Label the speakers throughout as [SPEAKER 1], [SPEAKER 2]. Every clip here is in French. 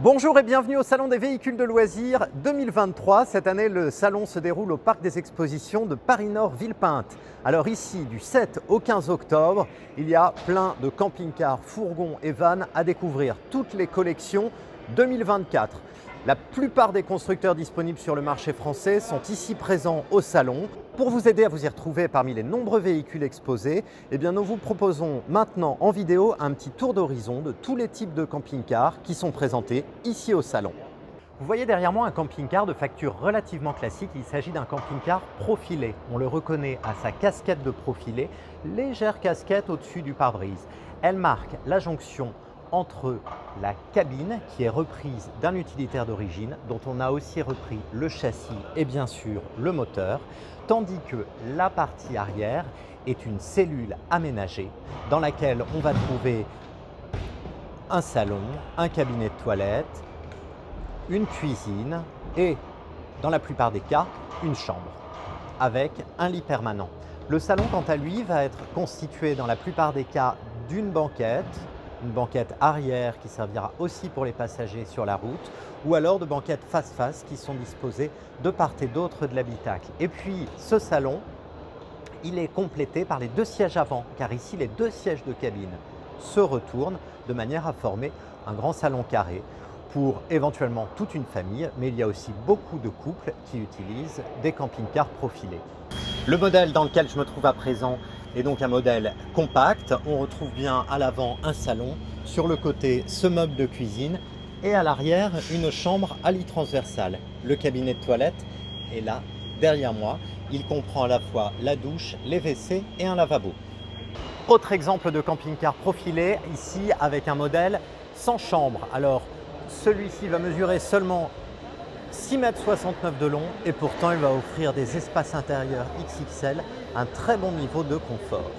[SPEAKER 1] Bonjour et bienvenue au Salon des véhicules de loisirs 2023. Cette année, le salon se déroule au Parc des Expositions de Paris-Nord Villepinte. Alors ici, du 7 au 15 octobre, il y a plein de camping-cars, fourgons et vannes à découvrir. Toutes les collections 2024. La plupart des constructeurs disponibles sur le marché français sont ici présents au salon. Pour vous aider à vous y retrouver parmi les nombreux véhicules exposés, nous vous proposons maintenant en vidéo un petit tour d'horizon de tous les types de camping-cars qui sont présentés ici au salon. Vous voyez derrière moi un camping-car de facture relativement classique. Il s'agit d'un camping-car profilé. On le reconnaît à sa casquette de profilé, légère casquette au-dessus du pare-brise. Elle marque la jonction entre la cabine qui est reprise d'un utilitaire d'origine dont on a aussi repris le châssis et bien sûr le moteur, tandis que la partie arrière est une cellule aménagée dans laquelle on va trouver un salon, un cabinet de toilette, une cuisine et dans la plupart des cas une chambre avec un lit permanent. Le salon quant à lui va être constitué dans la plupart des cas d'une banquette, une banquette arrière qui servira aussi pour les passagers sur la route, ou alors de banquettes face-face qui sont disposées de part et d'autre de l'habitacle. Et puis ce salon, il est complété par les deux sièges avant, car ici les deux sièges de cabine se retournent de manière à former un grand salon carré pour éventuellement toute une famille, mais il y a aussi beaucoup de couples qui utilisent des camping-cars profilés. Le modèle dans lequel je me trouve à présent est donc un modèle compact. On retrouve bien à l'avant un salon, sur le côté ce meuble de cuisine et à l'arrière une chambre à lit transversal. Le cabinet de toilette est là derrière moi. Il comprend à la fois la douche, les WC et un lavabo. Autre exemple de camping-car profilé ici avec un modèle sans chambre. Alors celui-ci va mesurer seulement 6,69 m de long et pourtant il va offrir des espaces intérieurs XXL, un très bon niveau de confort.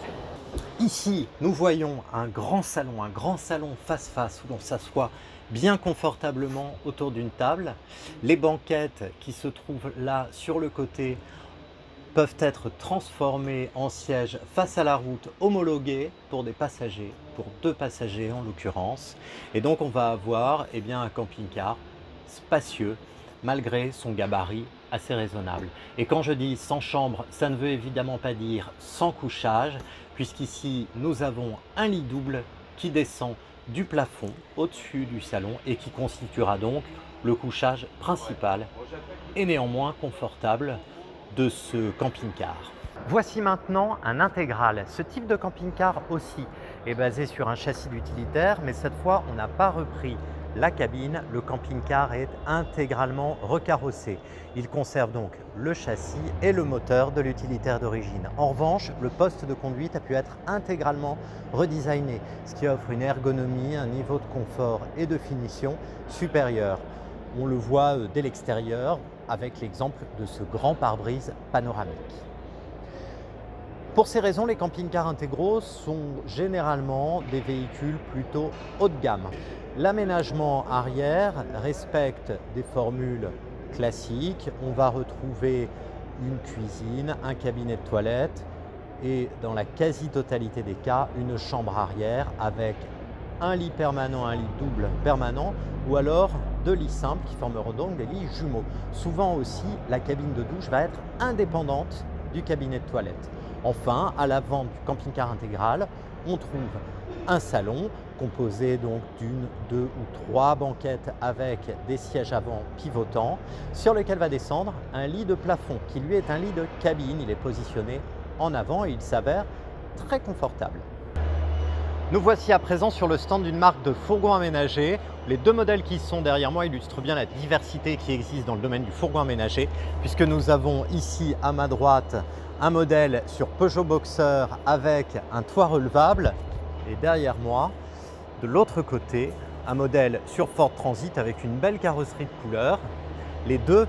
[SPEAKER 1] Ici, nous voyons un grand salon face-face où l'on s'assoit bien confortablement autour d'une table. Les banquettes qui se trouvent là sur le côté peuvent être transformées en sièges face à la route homologués pour des passagers, pour deux passagers en l'occurrence. Et donc on va avoir un camping-car spacieux, malgré son gabarit assez raisonnable. Et quand je dis sans chambre, ça ne veut évidemment pas dire sans couchage, puisqu'ici nous avons un lit double qui descend du plafond au-dessus du salon et qui constituera donc le couchage principal et néanmoins confortable de ce camping-car. Voici maintenant un intégral. Ce type de camping-car aussi est basé sur un châssis d'utilitaire, mais cette fois on n'a pas repris la cabine. Le camping-car est intégralement recarrossé. Il conserve donc le châssis et le moteur de l'utilitaire d'origine. En revanche, le poste de conduite a pu être intégralement redesigné, ce qui offre une ergonomie, un niveau de confort et de finition supérieur. On le voit dès l'extérieur avec l'exemple de ce grand pare-brise panoramique. Pour ces raisons, les camping-cars intégraux sont généralement des véhicules plutôt haut de gamme. L'aménagement arrière respecte des formules classiques. On va retrouver une cuisine, un cabinet de toilette et dans la quasi-totalité des cas, une chambre arrière avec un lit permanent, un lit double permanent ou alors deux lits simples qui formeront donc des lits jumeaux. Souvent aussi, la cabine de douche va être indépendante du cabinet de toilette. Enfin, à l'avant du camping-car intégral, on trouve un salon composé donc d'une, deux ou trois banquettes avec des sièges avant pivotants sur lequel va descendre un lit de plafond qui lui est un lit de cabine. Il est positionné en avant et il s'avère très confortable. Nous voici à présent sur le stand d'une marque de fourgons aménagés. Les deux modèles qui sont derrière moi illustrent bien la diversité qui existe dans le domaine du fourgon aménagé, puisque nous avons ici à ma droite un modèle sur Peugeot Boxer avec un toit relevable et derrière moi, de l'autre côté, un modèle sur Ford Transit avec une belle carrosserie de couleur. Les deux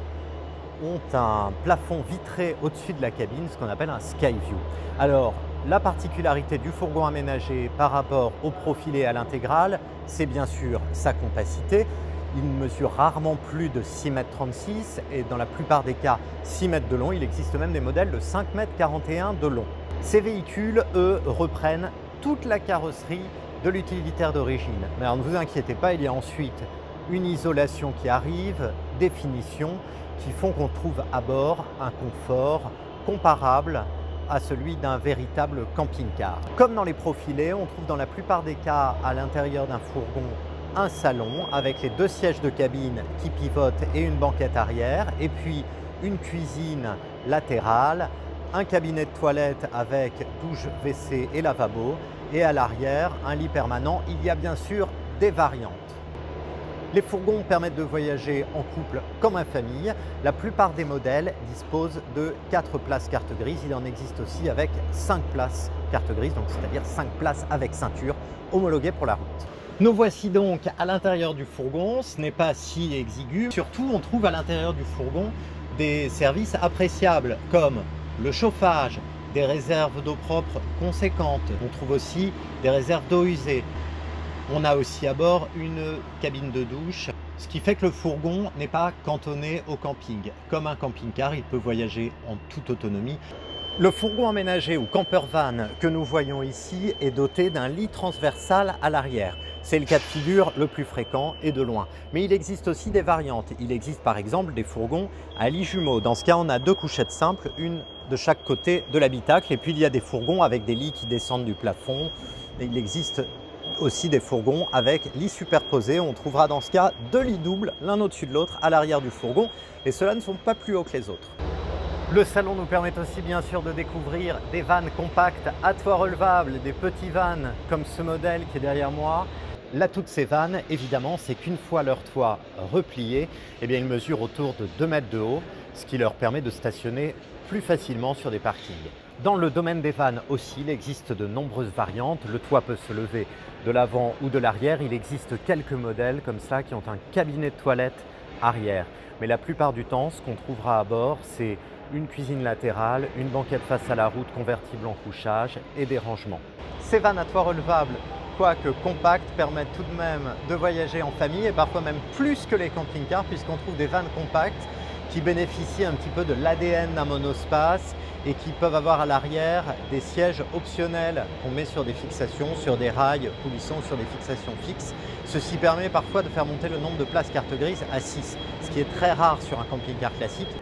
[SPEAKER 1] ont un plafond vitré au-dessus de la cabine, ce qu'on appelle un Skyview. Alors, la particularité du fourgon aménagé par rapport au profilé à l'intégrale, c'est bien sûr sa compacité. Il mesure rarement plus de 6,36 m et dans la plupart des cas 6 m de long. Il existe même des modèles de 5,41 m de long. Ces véhicules, eux, reprennent toute la carrosserie de l'utilitaire d'origine. Mais alors ne vous inquiétez pas, il y a ensuite une isolation qui arrive, des finitions qui font qu'on trouve à bord un confort comparable à celui d'un véritable camping-car. Comme dans les profilés, on trouve dans la plupart des cas à l'intérieur d'un fourgon un salon avec les 2 sièges de cabine qui pivotent et une banquette arrière, et puis une cuisine latérale, un cabinet de toilette avec douche, WC et lavabo, et à l'arrière un lit permanent. Il y a bien sûr des variantes. Les fourgons permettent de voyager en couple comme en famille. La plupart des modèles disposent de 4 places carte grise. Il en existe aussi avec 5 places carte grise, donc c'est-à-dire 5 places avec ceinture homologuées pour la route. Nous voici donc à l'intérieur du fourgon. Ce n'est pas si exigu. Surtout, on trouve à l'intérieur du fourgon des services appréciables comme le chauffage, des réserves d'eau propre conséquentes. On trouve aussi des réserves d'eau usée. On a aussi à bord une cabine de douche, ce qui fait que le fourgon n'est pas cantonné au camping. Comme un camping-car, il peut voyager en toute autonomie. Le fourgon aménagé ou camper van que nous voyons ici est doté d'un lit transversal à l'arrière. C'est le cas de figure le plus fréquent et de loin. Mais il existe aussi des variantes. Il existe par exemple des fourgons à lit jumeau. Dans ce cas, on a 2 couchettes simples, une de chaque côté de l'habitacle. Et puis il y a des fourgons avec des lits qui descendent du plafond. Et il existe aussi des fourgons avec lits superposés. On trouvera dans ce cas 2 lits doubles, l'un au-dessus de l'autre, à l'arrière du fourgon. Et ceux-là ne sont pas plus hauts que les autres. Le salon nous permet aussi bien sûr de découvrir des vannes compactes à toit relevable, des petits vannes comme ce modèle qui est derrière moi. L'atout de ces vannes, évidemment, c'est qu'une fois leur toit replié, eh bien, ils mesurent autour de 2 mètres de haut, ce qui leur permet de stationner plus facilement sur des parkings. Dans le domaine des vannes aussi, il existe de nombreuses variantes. Le toit peut se lever de l'avant ou de l'arrière. Il existe quelques modèles comme ça qui ont un cabinet de toilette arrière. Mais la plupart du temps, ce qu'on trouvera à bord, c'est une cuisine latérale, une banquette face à la route convertible en couchage et des rangements. Ces vannes à toit relevable, quoique compactes, permettent tout de même de voyager en famille et parfois même plus que les camping-cars puisqu'on trouve des vannes compactes qui bénéficient un petit peu de l'ADN d'un monospace et qui peuvent avoir à l'arrière des sièges optionnels qu'on met sur des fixations, sur des rails coulissants, sur des fixations fixes. Ceci permet parfois de faire monter le nombre de places carte grise à 6, ce qui est très rare sur un camping-car classique.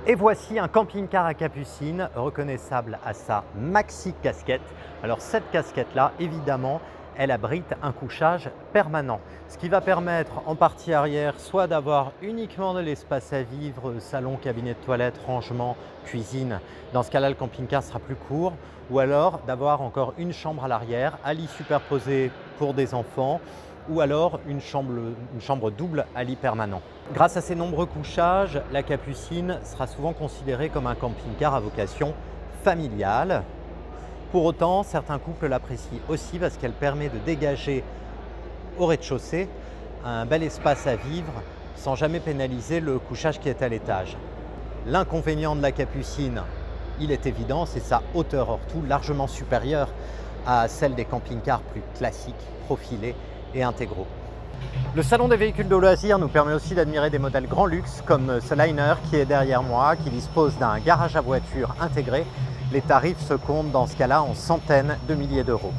[SPEAKER 1] Et voici un camping-car à capucine reconnaissable à sa maxi casquette. Alors cette casquette-là, évidemment, elle abrite un couchage permanent, ce qui va permettre en partie arrière soit d'avoir uniquement de l'espace à vivre, salon, cabinet de toilette, rangement, cuisine. Dans ce cas-là, le camping-car sera plus court, ou alors d'avoir encore une chambre à l'arrière, à lit superposé pour des enfants, ou alors une chambre double à lit permanent. Grâce à ces nombreux couchages, la Capucine sera souvent considérée comme un camping-car à vocation familiale. Pour autant, certains couples l'apprécient aussi parce qu'elle permet de dégager au rez-de-chaussée un bel espace à vivre sans jamais pénaliser le couchage qui est à l'étage. L'inconvénient de la Capucine, il est évident, c'est sa hauteur hors tout largement supérieure à celle des camping-cars plus classiques, profilés et intégraux. Le salon des véhicules de loisirs nous permet aussi d'admirer des modèles grand luxe comme ce Liner qui est derrière moi, qui dispose d'un garage à voitures intégré. Les tarifs se comptent dans ce cas-là en centaines de milliers d'euros.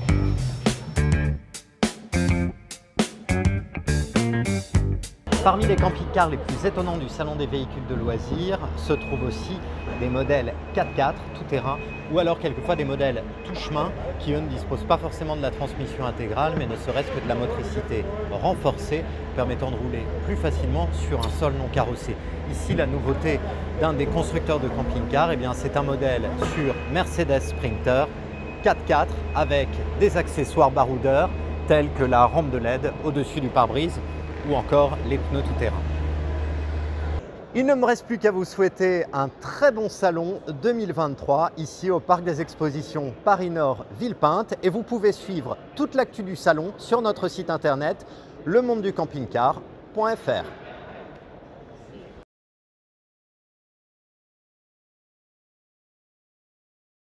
[SPEAKER 1] Parmi les camping-cars les plus étonnants du salon des véhicules de loisirs se trouvent aussi des modèles 4x4 tout-terrain ou alors quelquefois des modèles tout-chemin qui eux ne disposent pas forcément de la transmission intégrale mais ne serait-ce que de la motricité renforcée permettant de rouler plus facilement sur un sol non carrossé. Ici, la nouveauté d'un des constructeurs de camping-car, c'est un modèle sur Mercedes Sprinter 4x4 avec des accessoires baroudeurs tels que la rampe de LED au-dessus du pare-brise ou encore les pneus tout-terrain. Il ne me reste plus qu'à vous souhaiter un très bon salon 2023 ici au Parc des Expositions Paris-Nord Villepinte et vous pouvez suivre toute l'actu du salon sur notre site internet lemondeducampingcar.fr.